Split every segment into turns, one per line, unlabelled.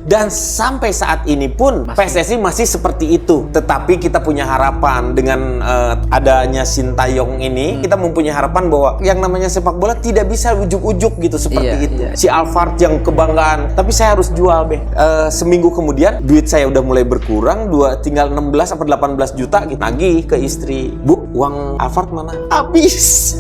Dan sampai saat ini pun PSSI masih seperti itu. Tetapi kita punya harapan dengan adanya Sintayong ini, kita mempunyai harapan bahwa yang namanya sepak bola tidak bisa ujuk-ujuk gitu seperti itu. Si Alphard yang kebanggaan, tapi saya harus jual deh. Seminggu kemudian duit saya udah mulai berkurang, tinggal 16 atau 18 juta gitu. Nagih ke istri, "Bu, uang Alphard mana?" "Habis."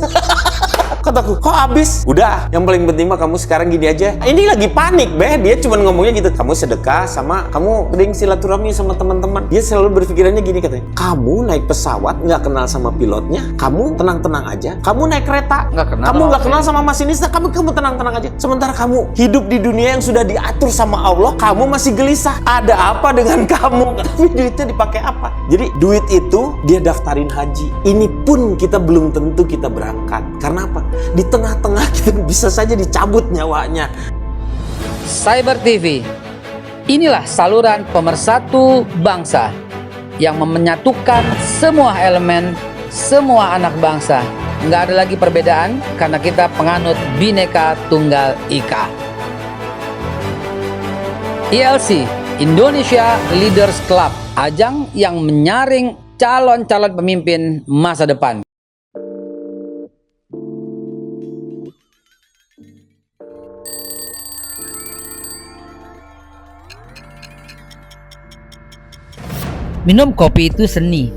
Kataku, "Kok habis?" "Udah, yang paling penting mah kamu sekarang gini aja." Ini lagi panik, dia cuma ngomongnya gitu. "Kamu sedekah sama kamu mending silaturahmi sama teman-teman." Dia selalu berpikirannya gini katanya, "Kamu naik pesawat nggak kenal sama pilotnya, kamu tenang-tenang aja. Kamu naik kereta, kamu nggak kenal sama masinisnya, kamu tenang-tenang aja. Sementara kamu hidup di dunia yang sudah diatur sama Allah, kamu masih gelisah. Ada apa dengan kamu?" Tapi duitnya dipakai apa? Jadi duit itu dia daftarin haji. Ini pun kita belum tentu kita berangkat. Karena apa? Di tengah-tengah kita bisa saja dicabut nyawanya.
Cyber TV, inilah saluran pemersatu bangsa yang menyatukan semua elemen, semua anak bangsa. Nggak ada lagi perbedaan karena kita penganut Bhinneka Tunggal Ika. ILC, Indonesia Leaders Club, ajang yang menyaring calon-calon pemimpin masa depan. Minum kopi itu seni.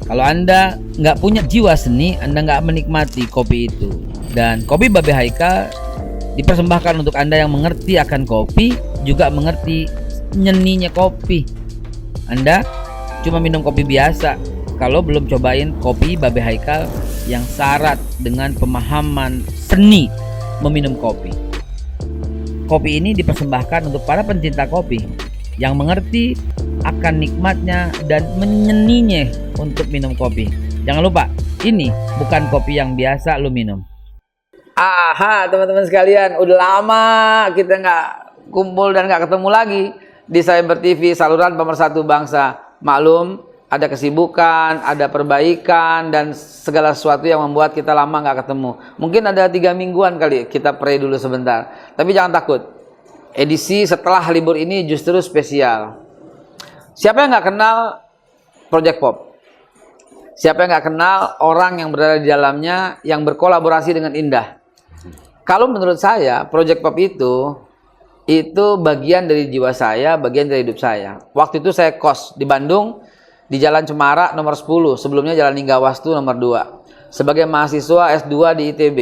Kalau Anda nggak punya jiwa seni, Anda nggak menikmati kopi itu. Dan kopi Babe Haikal dipersembahkan untuk Anda yang mengerti akan kopi, juga mengerti nyeninya kopi. Anda cuma minum kopi biasa kalau belum cobain kopi Babe Haikal yang syarat dengan pemahaman seni meminum kopi. Kopi ini dipersembahkan untuk para pencinta kopi yang mengerti akan nikmatnya dan menyeninya untuk minum kopi. Jangan lupa, ini bukan kopi yang biasa lu minum. Aha, teman-teman sekalian, udah lama kita nggak kumpul dan nggak ketemu lagi di Cyber TV, saluran pemersatu bangsa. Maklum, ada kesibukan, ada perbaikan, dan segala sesuatu yang membuat kita lama nggak ketemu. Mungkin ada 3 mingguan kali kita pray dulu sebentar. Tapi jangan takut, edisi setelah libur ini justru spesial. Siapa yang nggak kenal Project Pop? Siapa yang nggak kenal orang yang berada di dalamnya yang berkolaborasi dengan indah? Kalau menurut saya, Project Pop itu bagian dari jiwa saya, bagian dari hidup saya. Waktu itu saya kos di Bandung, di Jalan Cemara nomor 10, sebelumnya Jalan Linggawastu nomor 2. Sebagai mahasiswa S2 di ITB.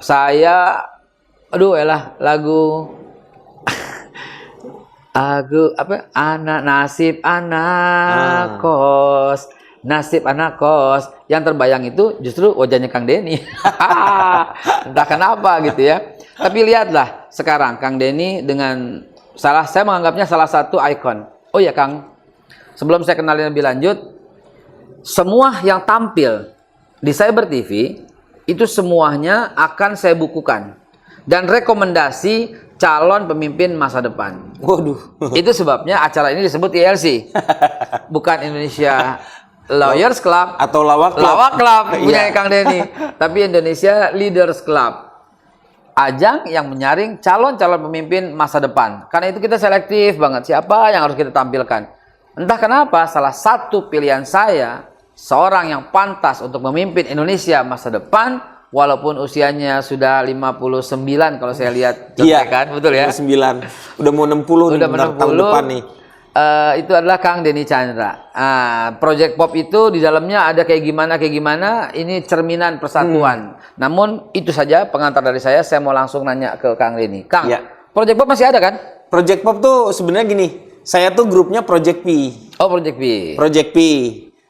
Saya, lagu nasib anak kos, nasib anak kos. Yang terbayang itu justru wajahnya Kang Denny. Entah kenapa gitu ya. Tapi lihatlah sekarang Kang Denny dengan saya menganggapnya salah satu ikon. Oh ya Kang, sebelum saya kenalin lebih lanjut, semua yang tampil di Cyber TV itu semuanya akan saya bukukan dan rekomendasi calon pemimpin masa depan.
Waduh.
Itu sebabnya acara ini disebut ILC. Bukan Indonesia Lawyers Club
atau Lawak
Club punya Kang Denny, tapi Indonesia Leaders Club. Ajang yang menyaring calon-calon pemimpin masa depan. Karena itu kita selektif banget siapa yang harus kita tampilkan. Entah kenapa salah satu pilihan saya seorang yang pantas untuk memimpin Indonesia masa depan, walaupun usianya sudah 59 kalau saya lihat contekan, betul ya?
59. Udah mau 60 tahun depan nih.
Itu adalah Kang Denny Chandra. Project Pop itu di dalamnya ada kayak gimana, ini cerminan persatuan. Namun itu saja pengantar dari saya mau langsung nanya ke Kang Denny. Kang, Project Pop masih ada kan?
Project Pop tuh sebenarnya gini, saya tuh grupnya Project P.
Oh, Project P.
Project P.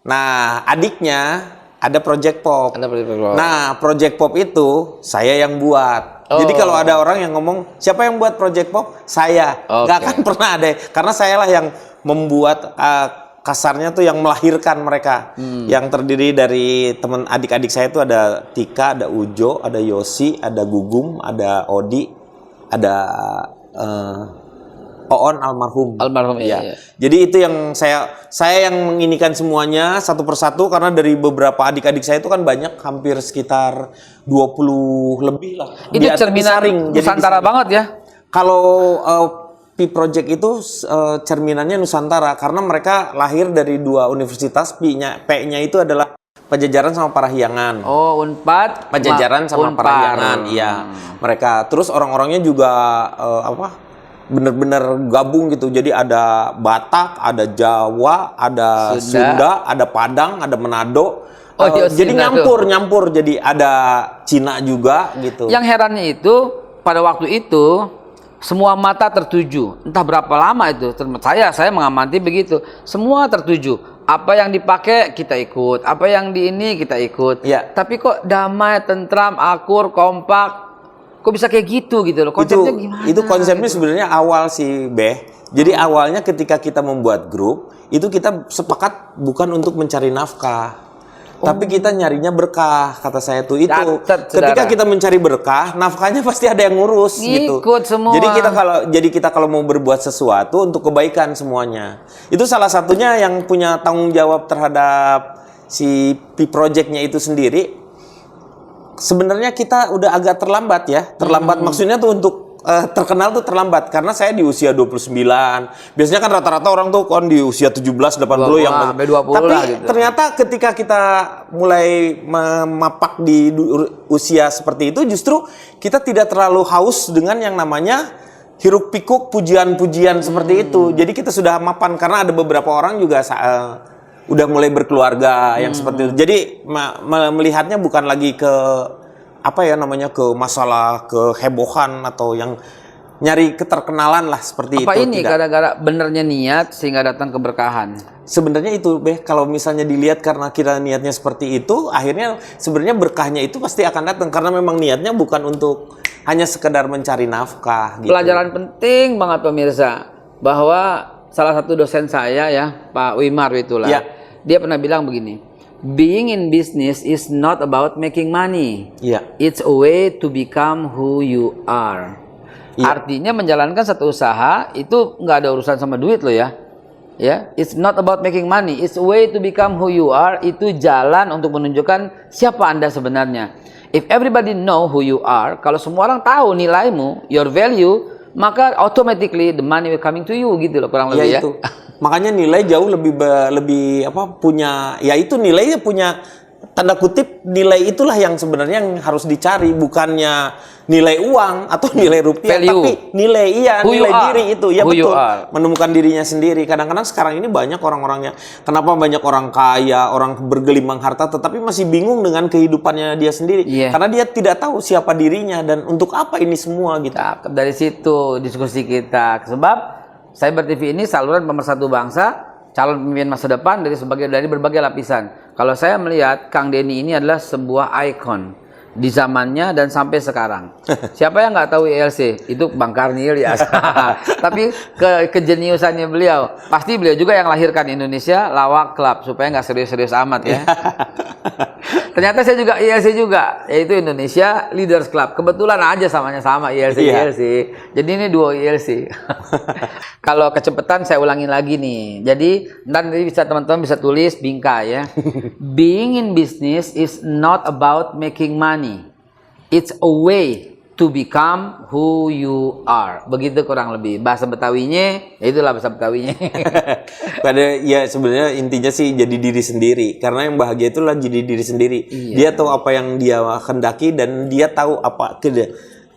Nah, adiknya ada Project Pop. Nah, Project Pop itu saya yang buat. Jadi kalau ada orang yang ngomong, siapa yang buat Project Pop? Saya. Nggak akan pernah ada. Karena saya lah yang membuat, kasarnya tuh yang melahirkan mereka. Yang terdiri dari teman adik-adik saya itu ada Tika, ada Ujo, ada Yosi, ada Gugum, ada Odi, ada Oon almarhum. Iya. Jadi itu yang saya yang menginikan semuanya satu persatu, karena dari beberapa adik-adik saya itu kan banyak, hampir sekitar 20 lebih lah.
Itu cerminan Nusantara banget ya.
Kalau Pi Project itu cerminannya Nusantara karena mereka lahir dari dua universitas. P-nya itu adalah Pajajaran sama Parahyangan.
Oh, Unpad.
Pajajaran sama
Unpar.
Parahyangan, iya. Mereka terus orang-orangnya juga bener-bener gabung gitu. Jadi ada Batak, ada Jawa, ada Sunda, ada Padang, ada Manado. Jadi nyampur. Jadi ada Cina juga gitu.
Yang herannya itu pada waktu itu semua mata tertuju. Entah berapa lama itu. Saya mengamati begitu. Semua tertuju. Apa yang dipakai kita ikut. Apa yang di ini kita ikut.
Ya.
Tapi kok damai, tentram, akur, kompak. Kok bisa kayak gitu loh. Konsepnya gimana?
Itu konsepnya sebenarnya awal sih, Beh. Jadi awalnya ketika kita membuat grup, itu kita sepakat bukan untuk mencari nafkah. Tapi kita nyarinya berkah, kata saya tuh itu. Ketika kita mencari berkah, nafkahnya pasti ada yang ngurus gitu.
Ikut semua.
Jadi kita kalau mau berbuat sesuatu untuk kebaikan semuanya. Itu salah satunya yang punya tanggung jawab terhadap si Pi Project-nya itu sendiri. Sebenarnya kita udah agak terlambat ya. Terlambat maksudnya tuh untuk terkenal tuh terlambat karena saya di usia 29. Biasanya kan rata-rata orang tuh kan di usia 17, 80 yang
20
tapi
lah gitu.
Ternyata ketika kita mulai memapak di usia seperti itu justru kita tidak terlalu haus dengan yang namanya hiruk pikuk pujian-pujian seperti itu. Jadi kita sudah mapan karena ada beberapa orang juga udah mulai berkeluarga yang seperti itu. Jadi melihatnya bukan lagi ke ke masalah kehebohan atau yang nyari keterkenalan lah seperti
apa
itu.
Ini gara-gara benernya niat sehingga datang keberkahan.
Sebenarnya itu, Beh, kalau misalnya dilihat karena kita niatnya seperti itu, akhirnya sebenarnya berkahnya itu pasti akan datang karena memang niatnya bukan untuk hanya sekedar mencari nafkah gitu.
Pelajaran penting banget pemirsa, bahwa salah satu dosen saya ya, Pak Wimar itulah.
Ya.
Dia pernah bilang begini, being in business is not about making money.
Iya.
It's a way to become who you are.
Iya.
Artinya menjalankan satu usaha itu nggak ada urusan sama duit loh ya. Ya, it's not about making money. It's a way to become who you are. Itu jalan untuk menunjukkan siapa Anda sebenarnya. If everybody know who you are, kalau semua orang tahu nilaimu, your value, maka automatically the money will coming to you gitu loh kurang lebih ya.
Itu. Makanya nilai jauh lebih punya, ya itu nilainya punya tanda kutip, nilai itulah yang sebenarnya yang harus dicari, bukannya nilai uang atau nilai rupiah,
value.
tapi nilai nilai diri itu ya.
Who
betul, menemukan dirinya sendiri. Kadang-kadang sekarang ini banyak orang-orangnya, kenapa banyak orang kaya, orang bergelimang harta tetapi masih bingung dengan kehidupannya dia sendiri, karena dia tidak tahu siapa dirinya dan untuk apa ini semua gitu.
Dari situ diskusi kita, sebab Cyber TV ini saluran pemersatu bangsa, calon pemimpin masa depan dari berbagai lapisan. Kalau saya melihat Kang Denny ini adalah sebuah ikon di zamannya dan sampai sekarang. Siapa yang nggak tahu ILC? Itu Bang Karnil ya. Tapi kejeniusannya beliau, pasti beliau juga yang lahirkan Indonesia Lawak Club supaya nggak serius-serius amat ya. Ternyata saya juga ILC juga, yaitu Indonesia Leaders Club. Kebetulan aja samanya sama ILC. Jadi ini duo ILC. Kalau kecepatan saya ulangin lagi nih. Jadi nanti teman-teman bisa tulis bingkai ya. Being in business is not about making money. It's a way to become who you are. Begitu kurang lebih. Bahasa Betawinya, ya itulah bahasa Betawinya.
Pada ya sebenarnya intinya sih jadi diri sendiri. Karena yang bahagia itulah jadi diri sendiri. Iya. Dia tahu apa yang dia hendaki dan dia tahu apa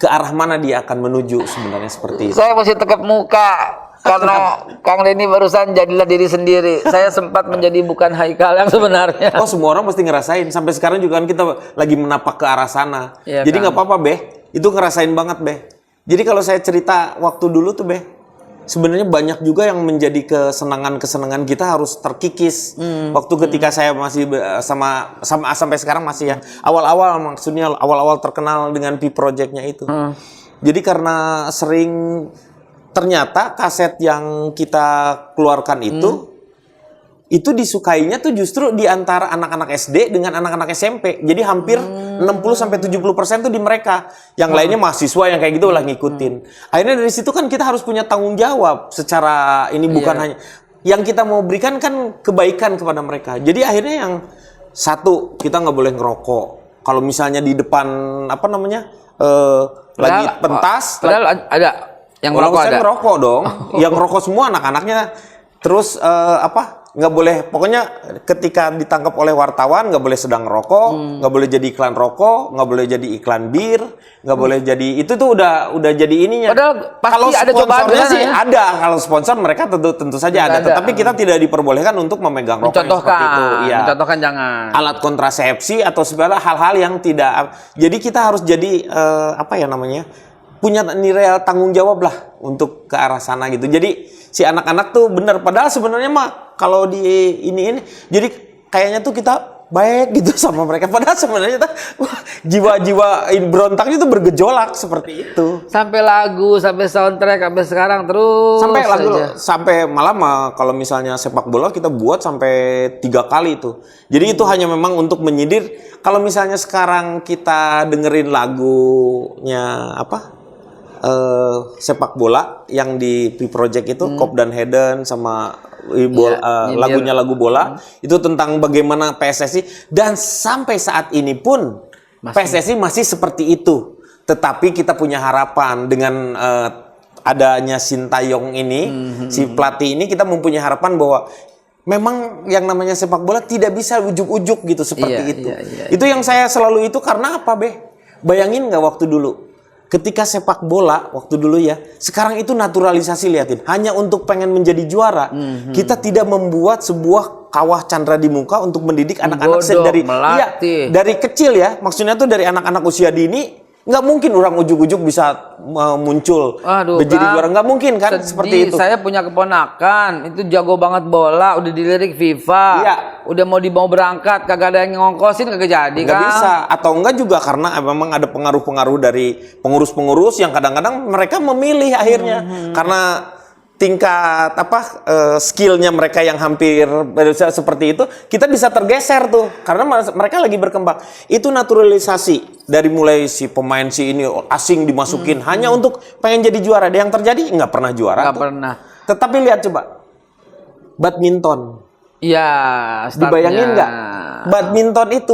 ke arah mana dia akan menuju sebenarnya seperti itu.
Saya masih tekap muka karena Kang Denny barusan jadilah diri sendiri. Saya sempat menjadi bukan Haikal yang sebenarnya.
Oh, semua orang pasti ngerasain. Sampai sekarang juga kan kita lagi menapak ke arah sana.
Ya,
jadi nggak apa-apa, Beh. Itu ngerasain banget, Beh. Jadi kalau saya cerita waktu dulu tuh, Beh, sebenarnya banyak juga yang menjadi kesenangan kita harus terkikis. Waktu ketika saya masih sama sampai sekarang masih ya. Awal-awal terkenal dengan Pi Project-nya itu. Jadi karena sering ternyata kaset yang kita keluarkan itu disukainya tuh justru di antara anak-anak SD dengan anak-anak SMP. Jadi hampir 60-70% tuh di mereka. Yang lainnya mahasiswa yang kayak gitu lah ngikutin. Akhirnya dari situ kan kita harus punya tanggung jawab secara ini, bukan hanya yang kita mau berikan kan kebaikan kepada mereka. Jadi akhirnya yang satu, kita nggak boleh ngerokok. Kalau misalnya di depan lagi pentas,
padahal ada Yang
Orang
merokok
saya
ada?
ngerokok dong. Yang ngerokok semua anak-anaknya. Terus nggak boleh, pokoknya ketika ditangkap oleh wartawan nggak boleh sedang ngerokok, nggak boleh jadi iklan rokok, nggak boleh jadi iklan bir, nggak boleh jadi itu tuh udah jadi ininya.
Padahal pasti
Kalau
ada cobaan
sponsornya
di sana
sih
ya?
ada, kalau sponsor mereka tentu saja ada,
Ada.
tetapi kita tidak diperbolehkan untuk memegang rokok yang seperti itu. Iya.
Mencontohkan jangan.
Alat kontrasepsi atau segala hal-hal yang tidak. Jadi kita harus jadi apa ya namanya? Punya nilai tanggung jawab lah untuk ke arah sana gitu. Jadi si anak-anak tuh bener, padahal sebenarnya mah kalau di ini jadi kayaknya tuh kita baik gitu sama mereka, padahal sebenarnya jiwa-jiwa berontaknya tuh bergejolak seperti itu.
Sampai lagu, sampai soundtrack, sampai sekarang terus
Sampai lagu
aja.
sampai malam kalau misalnya sepak bola kita buat sampai 3 kali itu. Jadi itu hanya memang untuk menyindir. Kalau misalnya sekarang kita dengerin lagunya apa? Sepak bola yang di P-Project itu Kop dan Hayden sama lagunya lagu bola itu tentang bagaimana PSSI, dan sampai saat ini pun PSSI masih seperti itu. Tetapi kita punya harapan dengan adanya Sintayong ini, si pelatih ini, kita mempunyai harapan bahwa memang yang namanya sepak bola tidak bisa ujuk-ujuk gitu seperti itu. Itu yang saya selalu itu karena apa, Be? Bayangin nggak waktu dulu? Ketika sepak bola waktu dulu ya, sekarang itu naturalisasi, liatin. Hanya untuk pengen menjadi juara, kita tidak membuat sebuah kawah candra di muka untuk mendidik anak-anak dari kecil ya. Maksudnya tuh dari anak-anak usia dini. Nggak mungkin orang ujuk-ujuk bisa muncul menjadi juara, nggak mungkin kan. Seperti itu.
Saya punya keponakan itu jago banget bola, udah dilirik FIFA, udah mau dibawa berangkat, kagak ada yang ngongkosin, kagak jadi kan.
Nggak bisa, atau enggak juga karena memang ada pengaruh-pengaruh dari pengurus-pengurus yang kadang-kadang mereka memilih akhirnya karena tingkat skillnya mereka yang hampir seperti itu, kita bisa tergeser tuh karena mereka lagi berkembang. Itu naturalisasi dari mulai si pemain si ini asing dimasukin hanya untuk pengen jadi juara. Yang terjadi nggak pernah juara.
Nggak pernah.
Tetapi lihat coba badminton.
Iya.
Dibayangin nggak? Badminton itu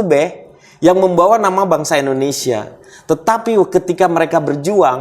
yang membawa nama bangsa Indonesia. Tetapi ketika mereka berjuang,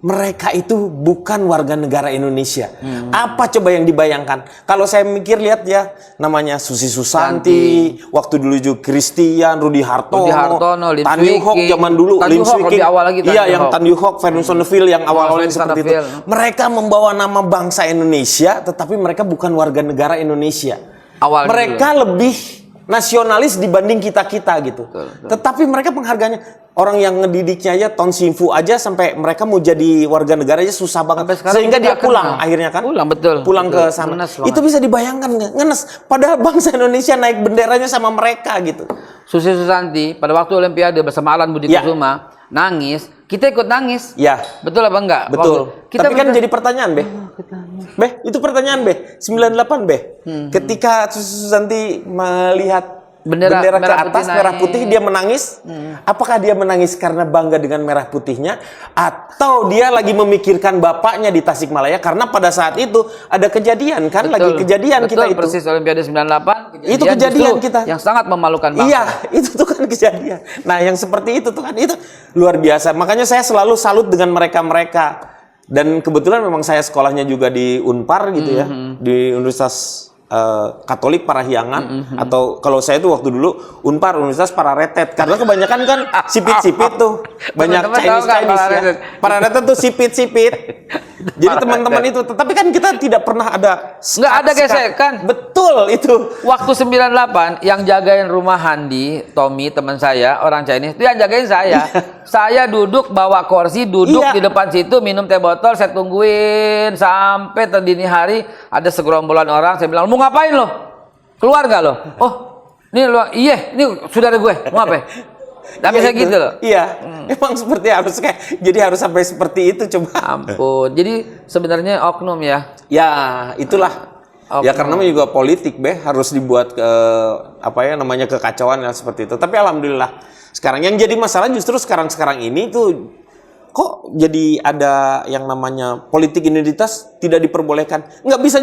mereka itu bukan warga negara Indonesia. Apa coba yang dibayangkan? Kalau saya mikir lihat ya, namanya Susi Susanti, waktu dulu juga Christian, Rudi Hartono, Tan Yu Hok zaman dulu, Lim Swee King. Iya, yang Tan Yu Hok, Ferguson Neville yang awal-awalnya seperti itu. Mereka membawa nama bangsa Indonesia, tetapi mereka bukan warga negara Indonesia. Mereka lebih nasionalis dibanding kita-kita gitu. Betul. Tetapi mereka penghargaannya, orang yang ngedidiknya aja Ton Simfu aja sampai mereka mau jadi warga negara aja susah banget. Sehingga dia pulang akhirnya kan. Pulang ke sana. Itu bisa dibayangkan nggak? Ngenes. Padahal bangsa Indonesia naik benderanya sama mereka gitu.
Susi Susanti pada waktu Olimpiade bersama Alan Budi Kusuma nangis, kita ikut nangis.
Ya.
Betul apa enggak?
Betul. Tapi kan jadi pertanyaan, itu pertanyaan, 98, Ketika Susi Susanti melihat bendera ke atas merah putih dia menangis. Apakah dia menangis karena bangga dengan merah putihnya, atau dia lagi memikirkan bapaknya di Tasikmalaya karena pada saat itu ada kejadian kan? Kejadian kita itu.
Persis Olimpiade 98.
Itu kejadian kita
yang sangat memalukan bangsa.
Iya, itu tuh kan kejadian. Nah, yang seperti itu tuh kan itu luar biasa. Makanya saya selalu salut dengan mereka-mereka. Dan kebetulan memang saya sekolahnya juga di Unpar gitu ya, di Universitas Katolik Parahyangan, atau kalau saya tuh waktu dulu Unpar, Universitas Pararetet, karena kebanyakan kan sipit-sipit tuh, banyak Chinese ya. Pararetet tuh sipit-sipit. Jadi teman-teman itu, tetapi kan kita tidak pernah ada
nggak ada gesekan.
Betul itu.
Waktu 98 yang jagain rumah Handi, Tommy teman saya, orang Chinese, itu yang jagain saya. Saya duduk bawa kursi, duduk di depan situ minum teh botol, saya tungguin sampai terdini hari ada segerombolan orang. Saya bilang, mau ngapain lo? Keluar nggak lo? Oh, ini lo, iya, ini saudara gue, mau ngapain? Tapi saya gitu loh.
Iya, emang seperti harus jadi harus sampai seperti itu coba.
Ampun. Jadi sebenarnya oknum ya.
Ya, itulah. Ya karena juga politik, harus dibuat namanya kekacauan yang seperti itu. Tapi alhamdulillah sekarang yang jadi masalah justru sekarang ini tuh kok jadi ada yang namanya politik identitas tidak diperbolehkan. Nggak bisa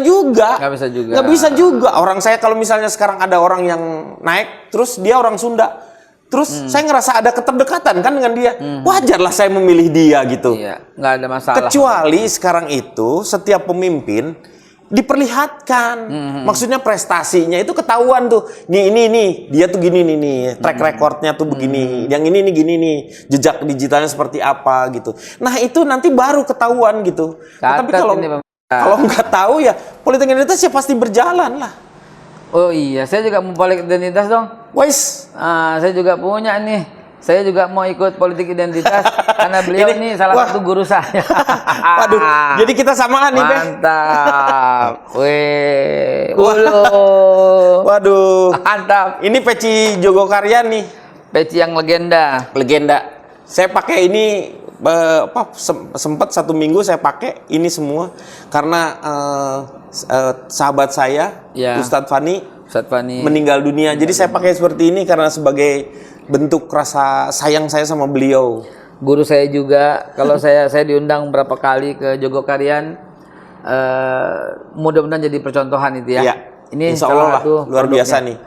juga. Orang saya kalau misalnya sekarang ada orang yang naik terus dia orang Sunda. Terus saya ngerasa ada keterdekatan kan dengan dia. Wajarlah saya memilih dia gitu.
Iya, nggak ada masalah.
Kecuali sekarang itu setiap pemimpin diperlihatkan. Maksudnya prestasinya itu ketahuan tuh. Ini dia tuh gini nih, track recordnya tuh begini. Yang ini gini nih, jejak digitalnya seperti apa gitu. Nah, itu nanti baru ketahuan gitu. Tapi kalau nggak tahu ya politik identitas ya pasti berjalan lah.
Oh iya, saya juga mau politik identitas dong.
Wais,
Saya juga punya nih. Saya juga mau ikut politik identitas karena beliau ini salah satu guru saya.
Waduh, jadi kita samaan nih, Beh.
Mantap. Weh,
Waduh.
Mantap.
Ini peci Jogokarya nih.
Peci yang legenda.
Saya pakai ini sempat 1 minggu saya pakai ini semua karena sahabat saya
Ya.
Ustadz Fani meninggal dunia. Jadi saya pakai seperti ini karena sebagai bentuk rasa sayang saya sama beliau.
Guru saya juga. Kalau saya diundang berapa kali ke Jogokaryan, mudah-mudahan jadi percontohan itu ya.
Iya.
Ini
Insya Allah
salah satu
luar biasa nih.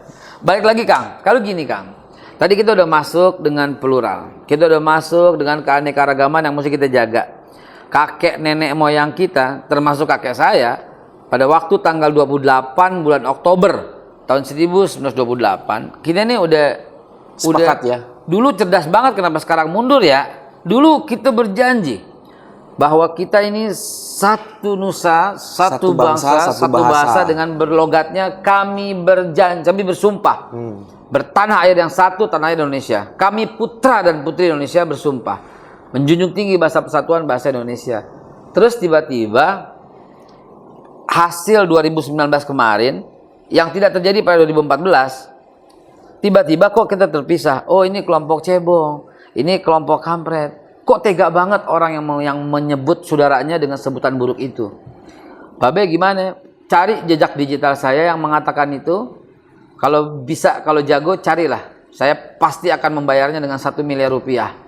Balik lagi Kang. Kalau gini Kang, tadi kita udah masuk dengan plural. Kita udah masuk dengan keanekaragaman yang mesti kita jaga. Kakek nenek moyang kita, termasuk kakek saya, pada waktu tanggal 28 bulan Oktober tahun 1928, kita ini udah
Sepakat ya.
Dulu cerdas banget, kenapa sekarang mundur ya? Dulu kita berjanji bahwa kita ini satu nusa, satu bangsa, satu bahasa dengan berlogatnya kami berjanji, kami bersumpah. Bertanah air yang satu, tanah air Indonesia. Kami putra dan putri Indonesia bersumpah menjunjung tinggi bahasa persatuan bahasa Indonesia. Terus tiba-tiba hasil 2019 kemarin yang tidak terjadi pada 2014, tiba-tiba kok kita terpisah. Oh, ini kelompok cebong, ini kelompok kampret. Kok tega banget orang yang menyebut saudaranya dengan sebutan buruk itu. Babe gimana? Cari jejak digital saya yang mengatakan itu. Kalau bisa, kalau jago carilah. Saya pasti akan membayarnya dengan 1 miliar rupiah.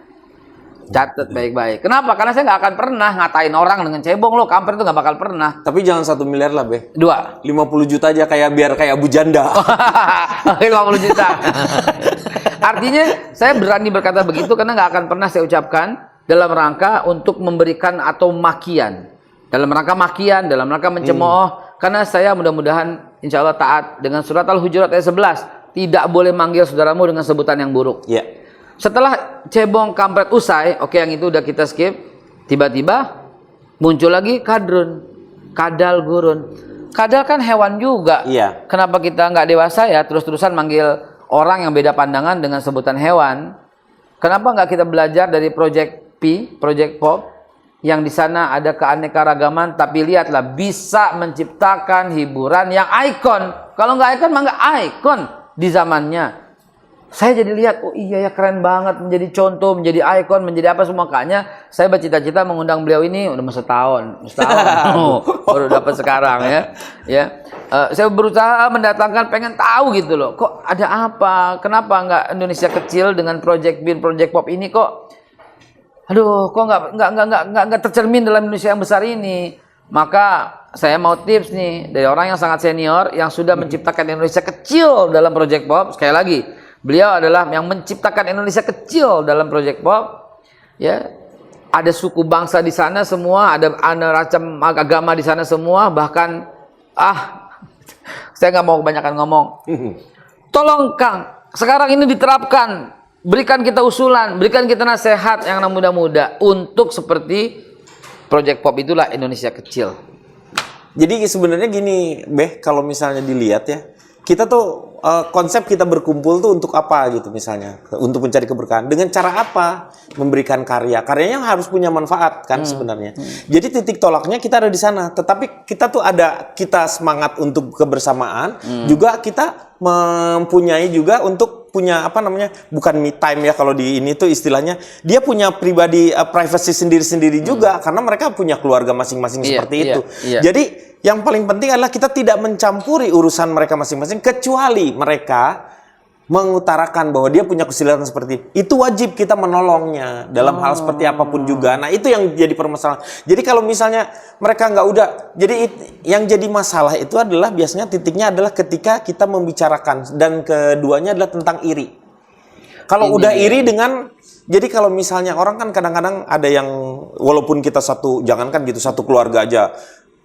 Catat baik-baik. Kenapa? Karena saya nggak akan pernah ngatain orang dengan cebong lo, kampret itu nggak bakal pernah.
Tapi jangan 1 miliar lah, Beh.
2.
50 juta aja biar kayak Abu Janda.
50 juta. Artinya saya berani berkata begitu karena nggak akan pernah saya ucapkan dalam rangka untuk memberikan atau makian. Dalam rangka makian, dalam rangka mencemooh. Karena saya mudah-mudahan insya Allah taat dengan surat Al-Hujurat ayat 11. Tidak boleh manggil saudaramu dengan sebutan yang buruk.
Iya.
Setelah cebong kampret usai, oke yang itu udah kita skip. Tiba-tiba muncul lagi kadrun, kadal gurun. Kadal kan hewan juga.
Iya.
Kenapa kita nggak dewasa ya terus-terusan manggil orang yang beda pandangan dengan sebutan hewan? Kenapa nggak kita belajar dari Project P, Project Pop, yang di sana ada keanekaragaman, tapi lihatlah bisa menciptakan hiburan yang ikon. Kalau nggak ikon, mah nggak ikon di zamannya. Saya jadi lihat, oh iya ya keren banget, menjadi contoh, menjadi ikon, menjadi apa semua. Makanya saya bercita-cita mengundang beliau ini udah setahun baru dapat sekarang ya. Saya berusaha mendatangkan, pengen tahu gitu loh, kok ada apa, kenapa nggak Indonesia kecil dengan Project Bin, Project Pop ini kok, aduh, kok nggak tercermin dalam Indonesia yang besar ini. Maka saya mau tips nih dari orang yang sangat senior yang sudah menciptakan Indonesia kecil dalam Project Pop. Sekali lagi, beliau adalah yang menciptakan Indonesia kecil dalam Project Pop. Ya, ada suku bangsa di sana semua, ada racam agama di sana semua. Bahkan, saya nggak mau kebanyakan ngomong. Tolong Kang, sekarang ini diterapkan. Berikan kita usulan, berikan kita nasihat yang muda-muda untuk seperti Project Pop itulah Indonesia kecil.
Jadi sebenarnya gini, Beh, kalau misalnya dilihat ya, kita tuh konsep kita berkumpul tuh untuk apa gitu misalnya, untuk mencari keberkahan. Dengan cara apa? Memberikan karya. Karyanya harus punya manfaat kan sebenarnya. Jadi titik tolaknya kita ada di sana. Tetapi kita tuh kita semangat untuk kebersamaan, juga kita mempunyai juga untuk punya apa namanya, bukan me time ya kalau di ini tuh istilahnya, dia punya pribadi privacy sendiri-sendiri juga karena mereka punya keluarga masing-masing seperti itu. Jadi yang paling penting adalah kita tidak mencampuri urusan mereka masing-masing kecuali mereka mengutarakan bahwa dia punya kesulitan seperti itu wajib kita menolongnya dalam hal seperti apapun juga. Nah itu yang jadi permasalahan. Jadi kalau misalnya mereka nggak udah, jadi yang jadi masalah itu adalah biasanya titiknya adalah ketika kita membicarakan, dan keduanya adalah tentang iri. Kalau
Ini
udah
dia.
iri dengan, jadi kalau misalnya orang kan kadang-kadang ada yang walaupun kita jangankan gitu satu keluarga aja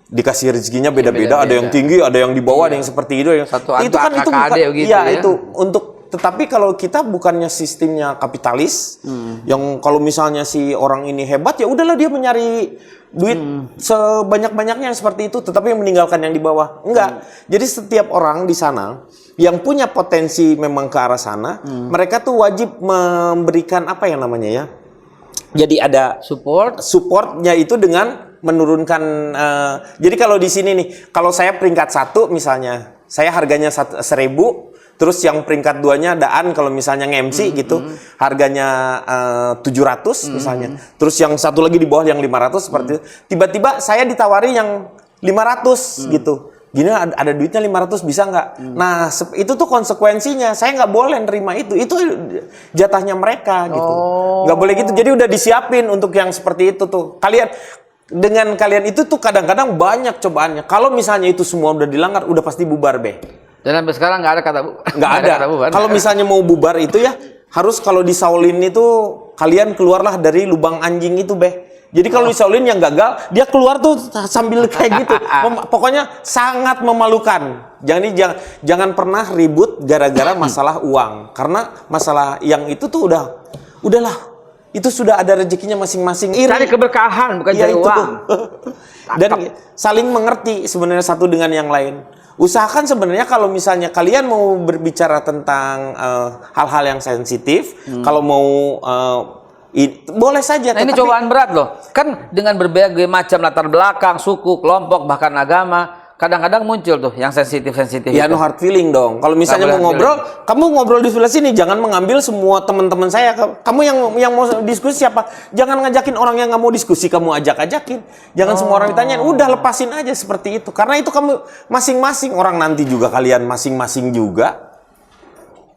dikasih rezekinya beda-beda, ada yang tinggi, ada yang di bawah, ada yang seperti itu,
Satu
itu kan itu
kakak
bukan,
adik begitu
ya
ya.
itu untuk. Tetapi kalau kita bukannya sistemnya kapitalis, yang kalau misalnya si orang ini hebat ya udahlah dia mencari duit sebanyak-banyaknya seperti itu, tetapi yang meninggalkan yang di bawah. Enggak. Jadi setiap orang di sana yang punya potensi memang ke arah sana, mereka tuh wajib memberikan apa yang namanya ya. Jadi ada supportnya itu dengan menurunkan. Jadi kalau di sini nih, kalau saya peringkat 1 misalnya, saya harganya 1.000. Terus yang peringkat 2-nya Daan kalau misalnya nge-MC gitu, harganya 700 misalnya. Terus yang satu lagi di bawah yang 500 seperti itu. Tiba-tiba saya ditawari yang 500 gitu. Gini ada duitnya 500 bisa nggak? Nah itu tuh konsekuensinya. Saya nggak boleh nerima itu. Itu jatahnya mereka gitu. Nggak boleh gitu. Jadi udah disiapin untuk yang seperti itu tuh. Dengan kalian itu tuh kadang-kadang banyak cobaannya. Kalau misalnya itu semua udah dilanggar, udah pasti bubar be.
Dan sampai sekarang nggak ada kata
Nggak ada. Kalau misalnya mau bubar itu ya harus kalau di Shaolin itu kalian keluarlah dari lubang anjing itu beh. Jadi kalau di Shaolin yang gagal dia keluar tuh sambil kayak gitu. Pokoknya sangat memalukan. Jangan pernah ribut gara-gara masalah uang. Karena masalah yang itu tuh udahlah. Itu sudah ada rezekinya masing-masing.
Cari keberkahan bukan cari uang.
Dan saling mengerti sebenarnya satu dengan yang lain. Usahakan sebenarnya kalau misalnya kalian mau berbicara tentang hal-hal yang sensitif, kalau mau boleh saja.
Nah ini cobaan berat loh. Kan dengan berbagai macam latar belakang, suku, kelompok, bahkan agama, kadang-kadang muncul tuh yang sensitif-sensitif.
Ya no hard feeling dong. Kalau misalnya mau ngobrol, kamu ngobrol di sebelah sini, jangan mengambil semua teman-teman saya. Kamu yang mau diskusi siapa? Jangan ngajakin orang yang nggak mau diskusi, kamu ajak-ajakin. Jangan semua orang ditanyain. Udah lepasin aja seperti itu. Karena itu kamu masing-masing orang nanti juga kalian masing-masing juga.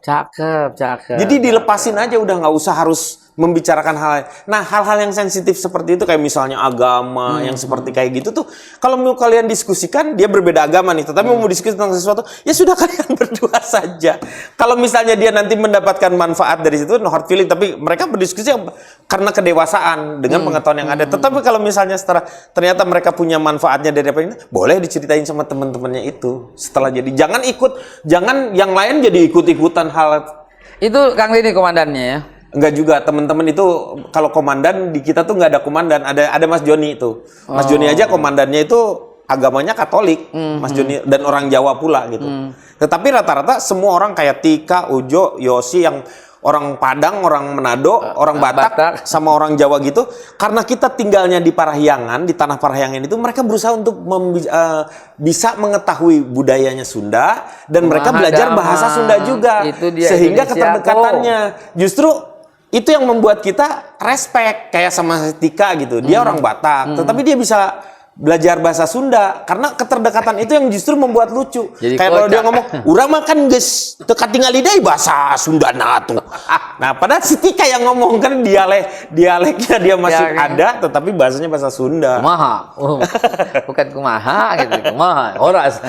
Cakep.
Jadi dilepasin aja, udah nggak usah harus membicarakan hal. Nah, hal-hal yang sensitif seperti itu kayak misalnya agama yang seperti kayak gitu tuh kalau mau kalian diskusikan, dia berbeda agama nih, tetapi mau diskusi tentang sesuatu, ya sudah kalian berdua saja. Kalau misalnya dia nanti mendapatkan manfaat dari situ, no hard feeling, tapi mereka berdiskusi karena kedewasaan dengan pengetahuan yang ada. Tetapi kalau misalnya ternyata mereka punya manfaatnya dari apa ini, boleh diceritain sama teman-temannya itu setelah jadi. Jangan yang lain jadi ikut-ikutan hal.
Itu Kang Denny komandannya ya.
Enggak juga, teman-teman itu kalau komandan di kita tuh nggak ada komandan, ada Mas Joni itu. Mas Joni aja komandannya itu agamanya Katolik, Mas Joni, dan orang Jawa pula gitu. Tetapi rata-rata semua orang kayak Tika, Ujo, Yosi yang orang Padang, orang Manado, orang Batak, sama orang Jawa gitu. Karena kita tinggalnya di Parahyangan, di tanah Parahyangan itu, mereka berusaha untuk bisa mengetahui budayanya Sunda dan mereka belajar bahasa Sunda juga. Sehingga keterdekatannya justru itu yang membuat kita respect kayak sama Tika gitu. Dia orang Batak, tetapi dia bisa belajar bahasa Sunda karena keterdekatan itu yang justru membuat lucu. Jadi kayak kalau dia ngomong, "Urang makan geus teu katingal lidah bahasa Sunda tuh." Nah, padahal si Tika yang ngomong kan dialeknya dia masih ada, tetapi bahasanya bahasa Sunda.
Kumaha? Bukan kumaha gitu, kumaha. Horas.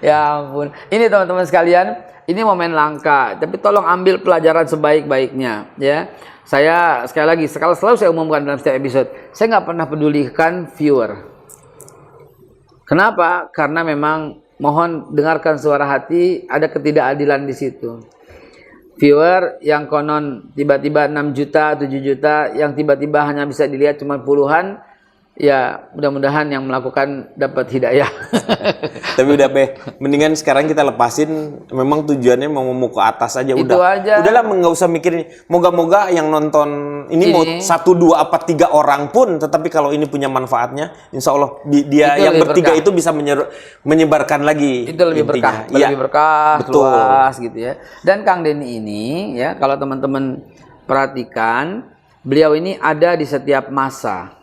Ya ampun. Ini teman-teman sekalian, ini momen langka, tapi tolong ambil pelajaran sebaik-baiknya ya. Saya sekali lagi, selalu saya umumkan dalam setiap episode, saya nggak pernah pedulikan viewer. Kenapa? Karena memang mohon dengarkan suara hati, ada ketidakadilan di situ. Viewer yang konon tiba-tiba 6 juta, 7 juta, yang tiba-tiba hanya bisa dilihat cuma puluhan, ya mudah-mudahan yang melakukan dapat hidayah.
Tapi udah mendingan sekarang kita lepasin, memang tujuannya mau ke atas aja.
Itu aja.
Udahlah nggak usah mikirin. Moga-moga yang nonton ini mau 1, 2, apa 3 orang pun, tetapi kalau ini punya manfaatnya, insya Allah dia itu yang bertiga berkah. Itu bisa menyebarkan lagi.
Itu lebih berkah, lebih berkah, luas gitu ya. Dan Kang Denny ini ya, kalau teman-teman perhatikan, beliau ini ada di setiap masa.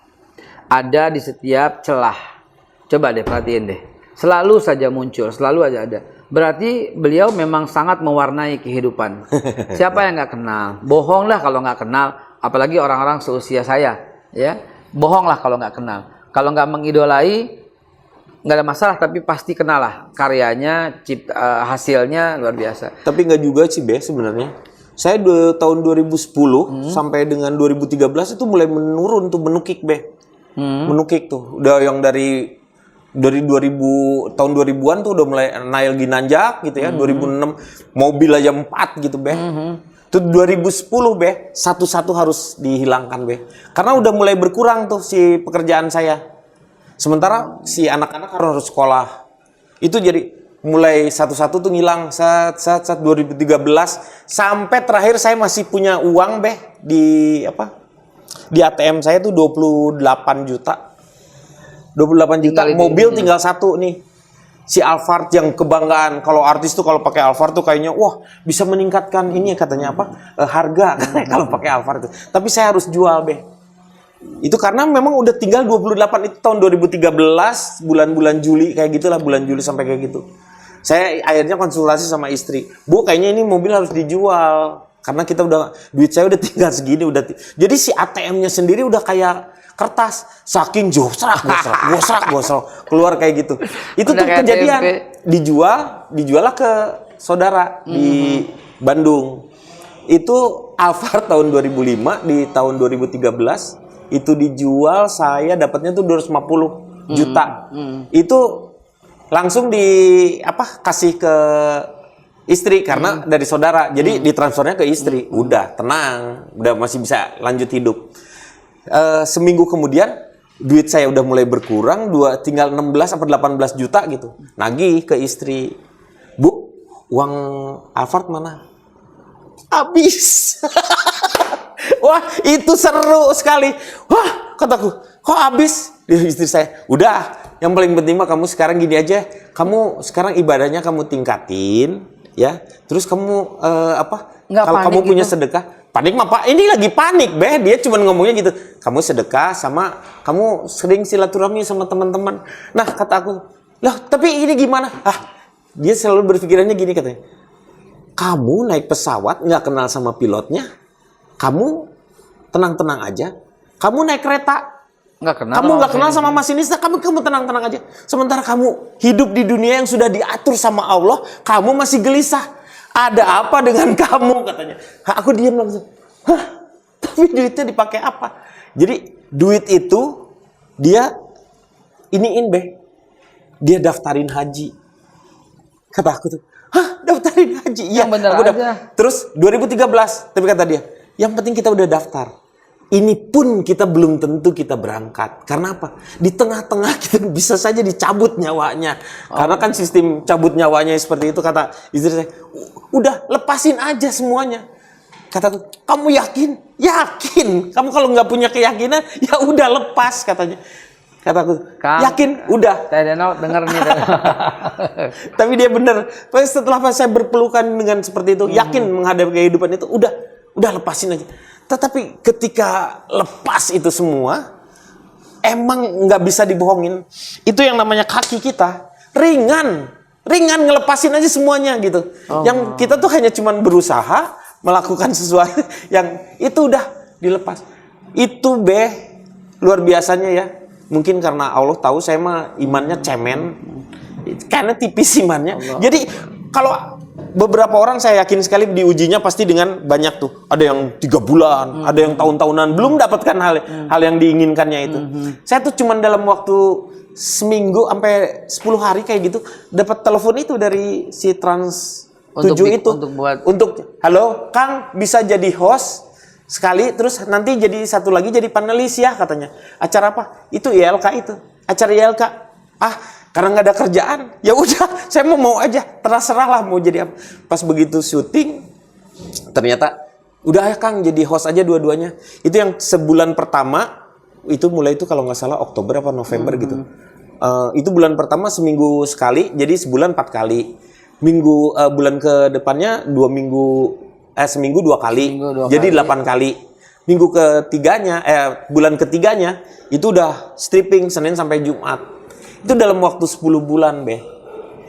Ada di setiap celah. Coba deh perhatiin deh. Selalu saja muncul, selalu aja ada. Berarti beliau memang sangat mewarnai kehidupan. Siapa yang nggak kenal? Bohong lah kalau nggak kenal. Apalagi orang-orang seusia saya, ya. Bohong lah kalau nggak kenal. Kalau nggak mengidolai, nggak ada masalah. Tapi pasti kenal lah karyanya, hasilnya luar biasa.
Tapi nggak juga sih sebenarnya. Saya tahun 2010 sampai dengan 2013 itu mulai menurun tuh, menukik menukik tuh. Udah yang dari 2000 tahun 2000-an tuh udah mulai naik lagi nanjak gitu ya. 2006 mobil aja 4 gitu Itu 2010 satu-satu harus dihilangkan karena udah mulai berkurang tuh si pekerjaan saya. Sementara si anak-anak harus sekolah. Itu jadi mulai satu-satu tuh ngilang saat 2013 sampai terakhir saya masih punya uang di ATM saya tuh 28 juta. 28 juta, mobil tinggal satu nih. Si Alphard yang kebanggaan. Kalau artis tuh kalau pakai Alphard tuh kayaknya wah bisa meningkatkan ini katanya harga kalau pakai Alphard itu. Tapi saya harus jual Itu karena memang udah tinggal 28 itu tahun 2013 bulan-bulan Juli kayak gitulah, bulan Juli sampai kayak gitu. Saya akhirnya konsultasi sama istri, Bu kayaknya ini mobil harus dijual karena kita duit saya udah tinggal segini jadi si ATM-nya sendiri udah kayak kertas saking gosrak keluar kayak gitu. Itu tuh kejadian dijual ke saudara di Bandung. Itu Alphard tahun 2005 di tahun 2013 itu dijual saya dapatnya tuh 250 juta. Itu langsung kasih ke istri karena dari saudara. Jadi ditransfernya ke istri. Udah tenang, udah masih bisa lanjut hidup. Seminggu kemudian duit saya udah mulai berkurang, tinggal 16 atau 18 juta gitu. Nagih ke istri. Bu, uang Alphard mana? Habis. Wah, itu seru sekali. Wah, kataku, kok habis? Istri saya, udah, yang paling penting mah kamu sekarang gini aja. Kamu sekarang ibadahnya kamu tingkatin, ya. Terus kamu kalau kamu punya sedekah, panik mah Pak, ini lagi panik, dia cuma ngomongnya gitu. Kamu sedekah sama kamu sering silaturahmi sama teman-teman. Nah, kata aku, loh, tapi ini gimana? Dia selalu berpikirannya gini katanya. Kamu naik pesawat nggak kenal sama pilotnya, kamu tenang-tenang aja. Kamu naik kereta, kamu nggak kenal sama masinisnya, kamu tenang-tenang aja. Sementara kamu hidup di dunia yang sudah diatur sama Allah, kamu masih gelisah. Ada apa dengan kamu katanya? Aku diam langsung. Tapi duitnya dipakai apa? Jadi duit itu dia dia daftarin haji. Kata aku tuh, daftarin haji. Iya, aku terus 2013, tapi kata dia, yang penting kita udah daftar. Ini pun kita belum tentu kita berangkat. Karena apa? Di tengah-tengah kita bisa saja dicabut nyawanya. Karena kan sistem cabut nyawanya seperti itu, kata istri saya. Udah, lepasin aja semuanya. Kata aku, kamu yakin? Yakin. Kamu kalau nggak punya keyakinan, ya udah lepas katanya. Kata aku, yakin? Udah.
Dengar nih.
Tapi dia bener. Setelah saya berpelukan dengan seperti itu, yakin menghadapi kehidupan itu, udah lepasin aja. Tetapi ketika lepas itu semua, emang nggak bisa dibohongin. Itu yang namanya kaki kita ringan ngelepasin aja semuanya gitu. Yang kita tuh hanya cuman berusaha melakukan sesuatu yang itu udah dilepas. Itu luar biasanya ya. Mungkin karena Allah tahu saya mah imannya cemen, karena tipis imannya. Jadi kalau beberapa orang saya yakin sekali diujinya pasti dengan banyak tuh. Ada yang 3 bulan, ada yang tahun-tahunan belum dapatkan hal yang diinginkannya itu. Saya tuh cuman dalam waktu seminggu sampai 10 hari kayak gitu dapat telepon itu dari si Trans 7 itu untuk halo Kang, bisa jadi host sekali, terus nanti jadi satu lagi jadi panelis ya katanya. Acara apa? Itu ILK itu. Acara ILK. Karena nggak ada kerjaan, ya udah, saya mau aja, terserah lah mau jadi apa. Pas begitu syuting, ternyata udah ya Kang, jadi host aja dua-duanya. Itu yang sebulan pertama, itu mulai itu kalau nggak salah Oktober apa November gitu. Itu bulan pertama seminggu sekali, jadi sebulan 4 kali. Bulan ke depannya seminggu 2 kali, jadi 8 kali. Minggu ketiganya, bulan ketiganya itu udah stripping Senin sampai Jumat. Itu dalam waktu 10 bulan,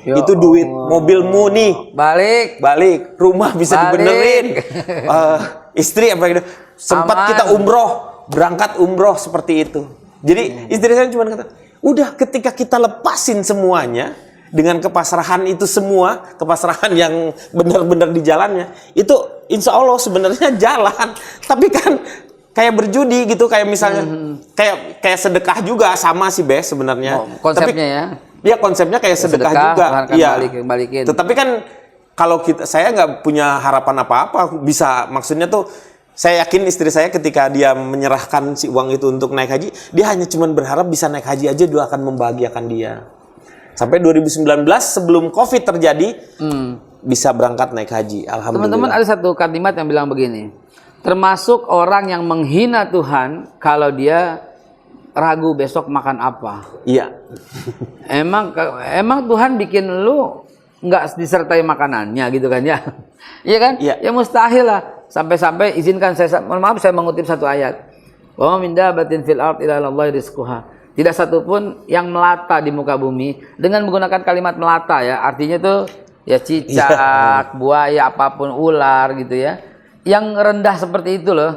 itu duit mobilmu nih. Balik. Rumah bisa dibenerin. Istri apa gitu. Sempat kita berangkat umroh seperti itu. Jadi istri saya cuma kata, udah ketika kita lepasin semuanya, dengan kepasrahan itu semua, kepasrahan yang benar-benar di jalannya, itu insya Allah sebenarnya jalan. Tapi kan kayak berjudi gitu, kayak misalnya kayak sedekah juga sama sih Beh sebenarnya.
Konsepnya
tapi,
ya.
Iya konsepnya kayak sedekah juga. Iya.
Balikin.
Tetapi kan kalau saya nggak punya harapan apa-apa, bisa maksudnya tuh saya yakin istri saya ketika dia menyerahkan si uang itu untuk naik haji, dia hanya cuma berharap bisa naik haji aja, dia akan membahagiakan dia. Sampai 2019 sebelum Covid terjadi, bisa berangkat naik haji. Alhamdulillah.
Teman-teman, ada satu kalimat yang bilang begini. Termasuk orang yang menghina Tuhan kalau dia ragu besok makan apa.
Iya.
Emang Tuhan bikin lu nggak disertai makanannya gitu kan ya? Iya kan?
Iya.
Ya mustahil lah. Sampai-sampai izinkan mohon maaf saya mengutip satu ayat. Wa min dabatin fil ard illa Allahi rizquha. Tidak satu pun yang melata di muka bumi, dengan menggunakan kalimat melata ya, artinya tuh ya cicak, buaya, apapun, ular gitu ya. Yang rendah seperti itu loh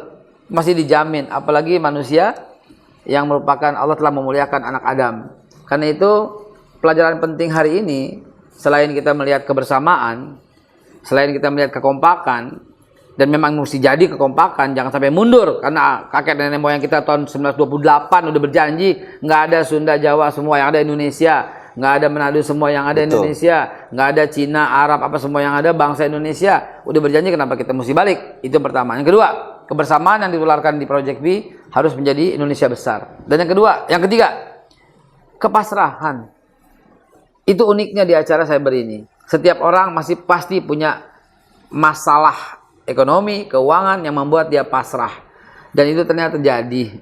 masih dijamin, apalagi manusia yang merupakan Allah telah memuliakan anak Adam. Karena itu pelajaran penting hari ini, selain kita melihat kebersamaan, selain kita melihat kekompakan, dan memang mesti jadi kekompakan, jangan sampai mundur, karena kakek nenek moyang kita tahun 1928 udah berjanji nggak ada Sunda, Jawa, semua yang ada Indonesia, nggak ada Manado, semua yang ada Indonesia, nggak ada Cina, Arab, apa semua yang ada bangsa Indonesia, udah berjanji, kenapa kita mesti balik? Itu yang pertama. Yang kedua, kebersamaan yang ditularkan di Project B harus menjadi Indonesia besar. Dan yang ketiga, kepasrahan. Itu uniknya di acara Cyber ini. Setiap orang masih pasti punya masalah ekonomi, keuangan yang membuat dia pasrah. Dan itu ternyata terjadi.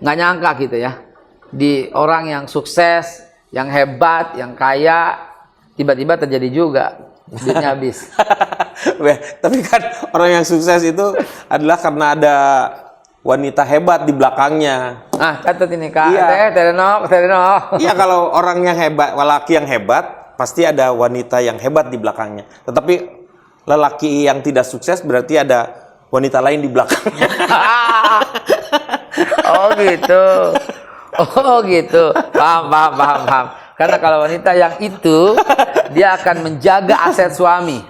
Nggak nyangka gitu ya. Di orang yang sukses, yang hebat, yang kaya, tiba-tiba terjadi juga. Duitnya habis.
Tapi kan orang yang sukses itu adalah karena ada wanita hebat di belakangnya.
Ah, catat ini Kak.
Iya.
Terenok.
Iya, kalau orang yang hebat, lelaki yang hebat, pasti ada wanita yang hebat di belakangnya. Tetapi lelaki yang tidak sukses berarti ada wanita lain di belakangnya.
Oh gitu. Paham. Karena kalau wanita yang itu, dia akan menjaga aset suami.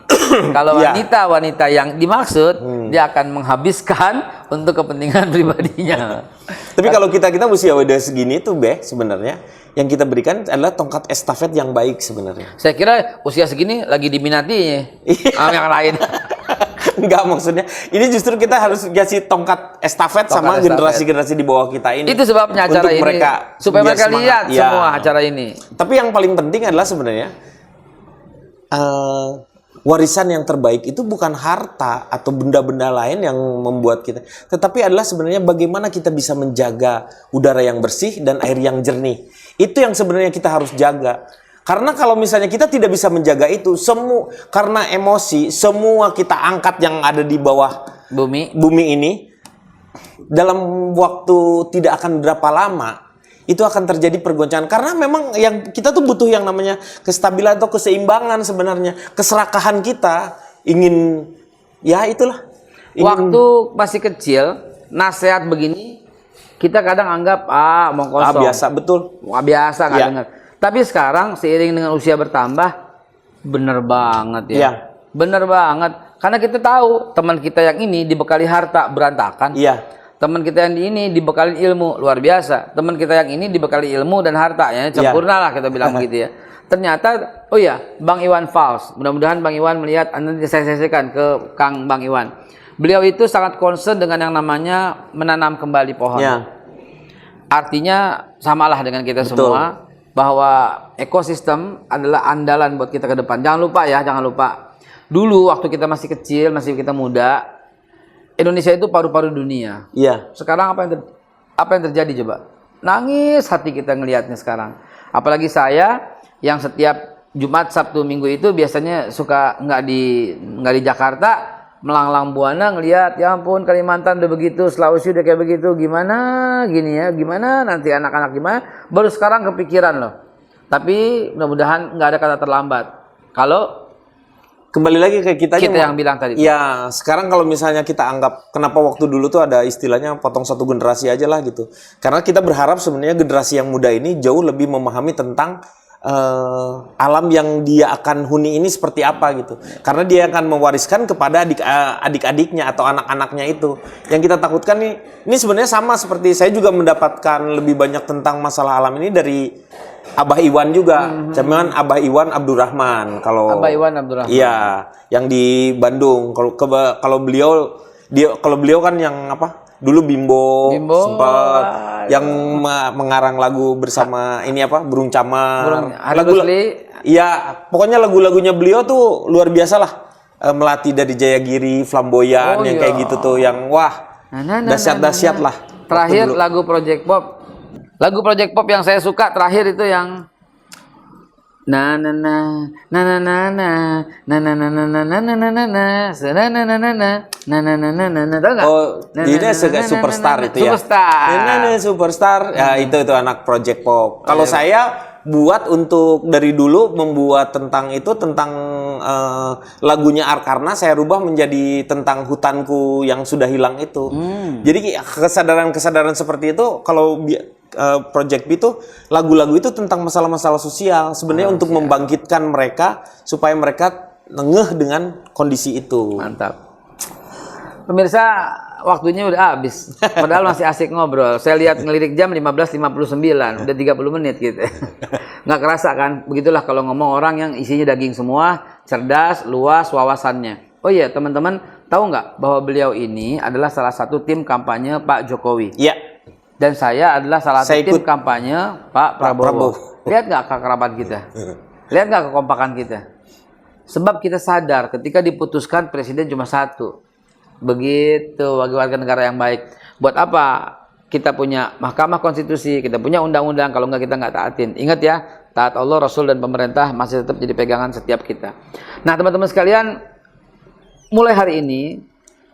Kalau wanita yang dimaksud, dia akan menghabiskan untuk kepentingan pribadinya.
Tapi kalau kita mesti udah segini tuh Beh, sebenarnya yang kita berikan adalah tongkat estafet yang baik sebenarnya.
Saya kira usia segini lagi diminati sama yang lain.
Enggak, maksudnya ini justru kita harus kasih tongkat estafet sama generasi-generasi di bawah kita ini.
Itu sebabnya acara ini, supaya mereka lihat semua acara ini.
Tapi yang paling penting adalah sebenarnya warisan yang terbaik itu bukan harta atau benda-benda lain yang membuat kita, tetapi adalah sebenarnya bagaimana kita bisa menjaga udara yang bersih dan air yang jernih. Itu yang sebenarnya kita harus jaga. Karena kalau misalnya kita tidak bisa menjaga itu, karena emosi, semua kita angkat yang ada di bawah bumi ini, dalam waktu tidak akan berapa lama, itu akan terjadi pergoncangan. Karena memang yang kita tuh butuh yang namanya kestabilan atau keseimbangan sebenarnya. Keserakahan kita ingin, ya itulah.
Waktu masih kecil, nasihat begini, kita kadang anggap, omong kosong.
Biasa, betul.
Biasa, nggak dengar. Tapi sekarang seiring dengan usia bertambah, bener banget ya.
Iya.
Bener banget. Karena kita tahu teman kita yang ini dibekali harta berantakan.
Iya.
Teman kita yang ini dibekali ilmu luar biasa. Teman kita yang ini dibekali ilmu dan harta, ya sempurna lah kita bilang begitu ya. Ternyata, Bang Iwan Fals. Mudah-mudahan Bang Iwan melihat, nanti saya sesikan ke Kang Bang Iwan. Beliau itu sangat concern dengan yang namanya menanam kembali pohon.
Ya.
Artinya samalah dengan kita semua, bahwa ekosistem adalah andalan buat kita ke depan. Jangan lupa. Dulu waktu kita masih kecil, masih kita muda, Indonesia itu paru-paru dunia.
Iya.
Sekarang apa yang terjadi coba? Nangis hati kita ngelihatnya sekarang. Apalagi saya yang setiap Jumat, Sabtu, Minggu itu biasanya suka nggak di Jakarta, melanglang buana ngelihat, ya ampun Kalimantan udah begitu, Sulawesi udah kayak begitu, gimana nanti anak-anak gimana? Baru sekarang kepikiran loh. Tapi mudah-mudahan nggak ada kata terlambat. Kalau
kembali lagi ke kita
yang bilang tadi.
Ya, sekarang kalau misalnya kita anggap kenapa waktu dulu tuh ada istilahnya potong satu generasi aja lah gitu. Karena kita berharap sebenarnya generasi yang muda ini jauh lebih memahami tentang alam yang dia akan huni ini seperti apa gitu. Karena dia akan mewariskan kepada adik-adiknya atau anak-anaknya itu. Yang kita takutkan nih, ini sebenarnya sama seperti saya juga mendapatkan lebih banyak tentang masalah alam ini dari Abah Iwan juga. Cuman Abah Iwan Abdurrahman. Kalau
Abah Iwan Abdurrahman.
Iya, yang di Bandung. Kalau beliau kan yang apa? Dulu Bimbo sempat yang mengarang lagu bersama ini apa? Burung Camar. Iya, pokoknya lagu-lagunya beliau tuh luar biasa lah. Melati dari Jayagiri, Flamboyan yang kayak gitu tuh yang wah, dahsyat-dahsyat lah.
Terakhir lagu Project Pop. Lagu Project Pop yang saya suka terakhir itu yang na na na na na na na na na na na na na na na na na na tahu nggak?
Oh, ini superstar itu ya. Superstar. Ya itu anak Project Pop. Kalau saya buat untuk dari dulu membuat tentang itu tentang lagunya Arkarna saya rubah menjadi tentang hutanku yang sudah hilang itu. Jadi kesadaran seperti itu kalau Project B itu lagu-lagu itu tentang masalah-masalah sosial sebenarnya untuk membangkitkan mereka supaya mereka ngeh dengan kondisi itu.
Mantap. Pemirsa, waktunya udah habis. Padahal masih asik ngobrol. Saya lihat ngelirik jam 15.59, udah 30 menit gitu. Nggak kerasa kan? Begitulah kalau ngomong orang yang isinya daging semua, cerdas, luas wawasannya. Oh iya, teman-teman, tahu nggak bahwa beliau ini adalah salah satu tim kampanye Pak Jokowi?
Iya. Dan
saya adalah salah satu tim kampanye Pak Prabowo. Lihat nggak kekerabatan kita? Lihat nggak kekompakan kita? Sebab kita sadar ketika diputuskan presiden cuma satu. Begitu bagi warga negara yang baik. Buat apa kita punya Mahkamah Konstitusi, kita punya undang-undang kalau nggak kita nggak taatin. Ingat ya, taat Allah, Rasul, dan pemerintah masih tetap jadi pegangan setiap kita. Nah teman-teman sekalian, mulai hari ini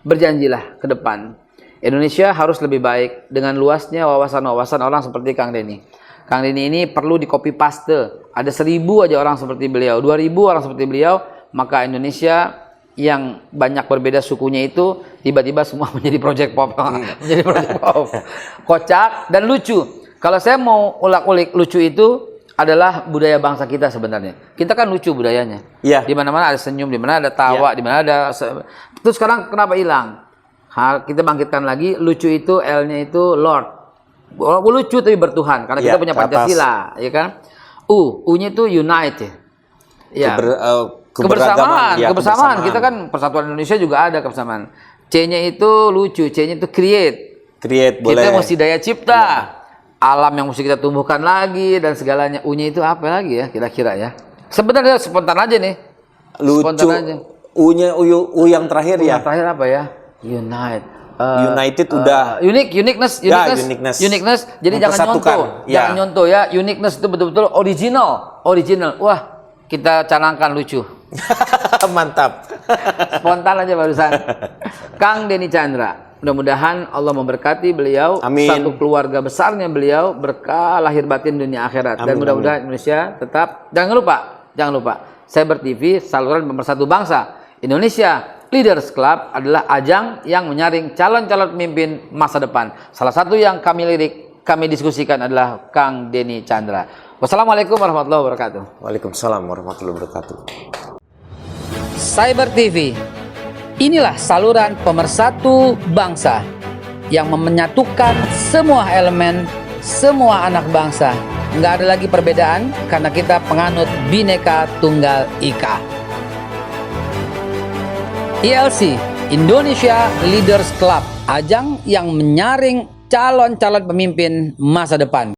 berjanjilah ke depan. Indonesia harus lebih baik dengan luasnya wawasan-wawasan orang seperti Kang Denny. Kang Denny ini perlu di copy paste. Ada 1.000 aja orang seperti beliau, 2.000 orang seperti beliau, maka Indonesia yang banyak berbeda sukunya itu tiba-tiba semua menjadi Project Pop. Menjadi Project Pop. Kocak dan lucu. Kalau saya mau ulak-ulik, lucu itu adalah budaya bangsa kita sebenarnya. Kita kan lucu budayanya.
Iya.
Di mana-mana ada senyum, di mana ada tawa, di mana ada terus sekarang kenapa hilang? Kita bangkitkan lagi, lucu itu L-nya itu Lord. Lucu tapi bertuhan karena kita punya Pancasila, ya kan? U-nya itu unite. Ya. Kebersamaan. Kita kan persatuan Indonesia juga ada kebersamaan. C-nya itu lucu, C-nya itu create.
Boleh.
Kita mesti daya cipta. Alam yang mesti kita tumbuhkan lagi dan segalanya. U-nya itu apa lagi ya kira-kira ya? Sebenarnya spontan aja nih.
Lucu. Spontan aja. U-nya U yang terakhir ya.
Yang terakhir apa ya? Unite.
United udah.
Uniqueness. Jadi jangan nyontoh ya. Uniqueness itu betul-betul original. Wah, kita canangkan lucu.
Mantap.
Spontan aja barusan. Kang Denny Chandra. Mudah-mudahan Allah memberkati beliau.
Amin.
Satu keluarga besarnya beliau berkah lahir batin dunia akhirat. Dan mudah-mudahan Indonesia tetap. Jangan lupa. Cyber TV, saluran pemersatu bangsa. Indonesia Leaders Club adalah ajang yang menyaring calon-calon pemimpin masa depan. Salah satu yang kami diskusikan adalah Kang Denny Chandra. Wassalamualaikum warahmatullahi wabarakatuh.
Waalaikumsalam warahmatullahi wabarakatuh.
Cyber TV, inilah saluran pemersatu bangsa yang menyatukan semua elemen, semua anak bangsa. Nggak ada lagi perbedaan karena kita penganut Bhinneka Tunggal Ika. ILC, Indonesia Leaders Club, ajang yang menyaring calon-calon pemimpin masa depan.